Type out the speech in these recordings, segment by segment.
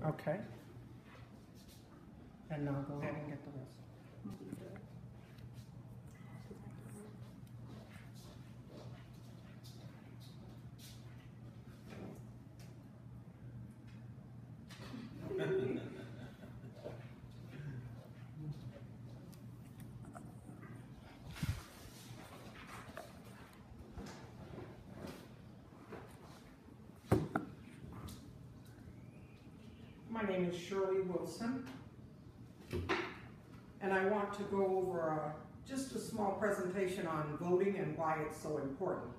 Okay. And now go ahead and get the rest. My name is Shirley Wilson, and I want to go over just a small presentation on voting and why it's so important.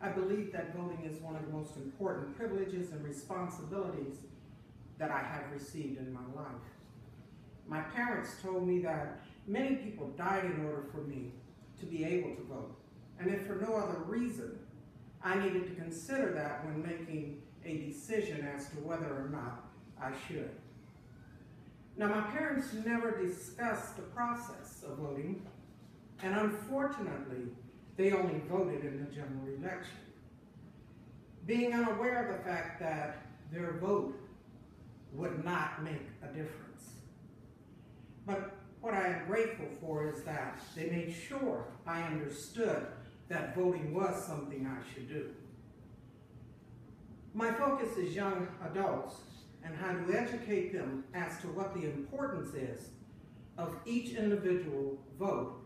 I believe that voting is one of the most important privileges and responsibilities that I have received in my life. My parents told me that many people died in order for me to be able to vote, and if for no other reason, I needed to consider that when making a decision as to whether or not I should. Now, my parents never discussed the process of voting, and unfortunately, they only voted in the general election, being unaware of the fact that their vote would not make a difference. But what I am grateful for is that they made sure I understood that voting was something I should do. My focus is young adults and how to educate them as to what the importance is of each individual vote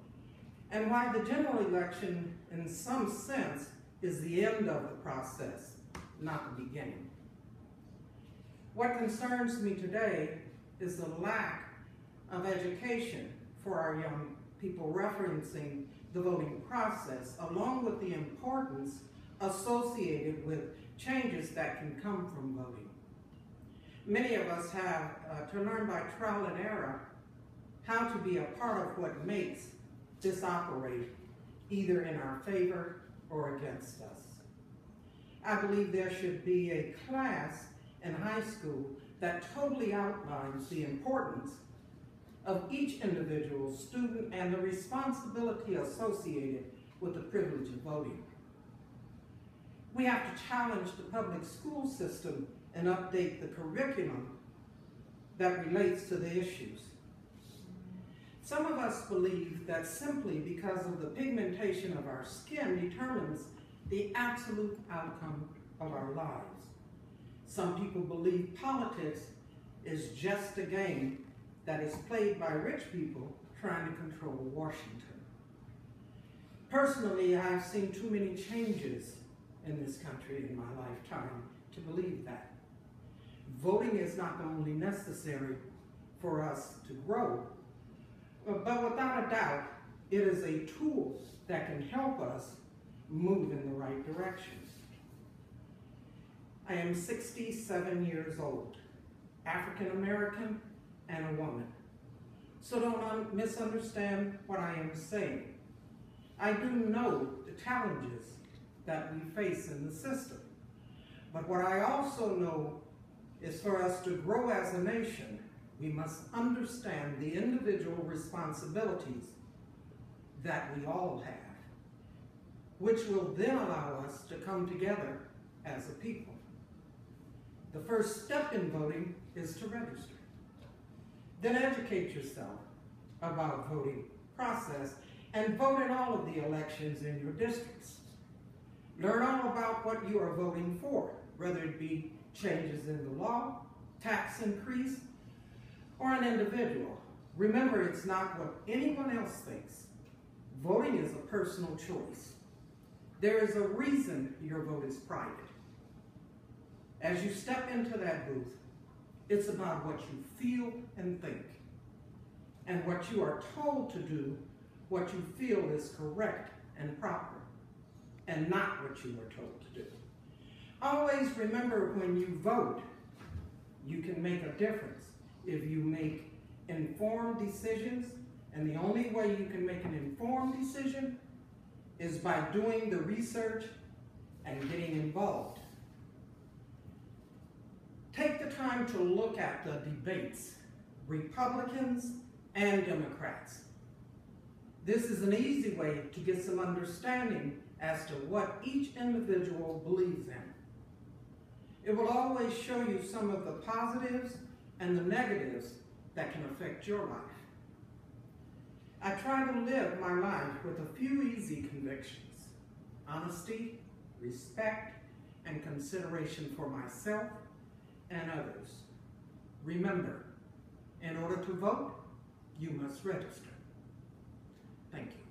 and why the general election, in some sense, is the end of the process, not the beginning. What concerns me today is the lack of education for our young people referencing the voting process, along with the importance associated with changes that can come from voting. Many of us have to learn by trial and error how to be a part of what makes this operate, either in our favor or against us. I believe there should be a class in high school that totally outlines the importance of each individual student and the responsibility associated with the privilege of voting. We have to challenge the public school system and update the curriculum that relates to the issues. Some of us believe that simply because of the pigmentation of our skin determines the absolute outcome of our lives. Some people believe politics is just a game that is played by rich people trying to control Washington. Personally, I've seen too many changes in this country in my lifetime to believe that. Voting is not only necessary for us to grow, but without a doubt, it is a tool that can help us move in the right direction. I am 67 years old, African American, and a woman. So don't misunderstand what I am saying. I do know the challenges that we face in the system. But what I also know is for us to grow as a nation, we must understand the individual responsibilities that we all have, which will then allow us to come together as a people. The first step in voting is to register. Then educate yourself about voting process and vote in all of the elections in your districts. Learn all about what you are voting for, whether it be changes in the law, tax increase, or an individual. Remember, it's not what anyone else thinks. Voting is a personal choice. There is a reason your vote is private. As you step into that booth, it's about what you feel and think, and what you are told to do, what you feel is correct and proper, and not what you are told to do. Always remember, when you vote, you can make a difference if you make informed decisions, and the only way you can make an informed decision is by doing the research and getting involved. Take the time to look at the debates, Republicans and Democrats. This is an easy way to get some understanding as to what each individual believes in. It will always show you some of the positives and the negatives that can affect your life. I try to live my life with a few easy convictions: honesty, respect, and consideration for myself and others. Remember, in order to vote, you must register. Thank you.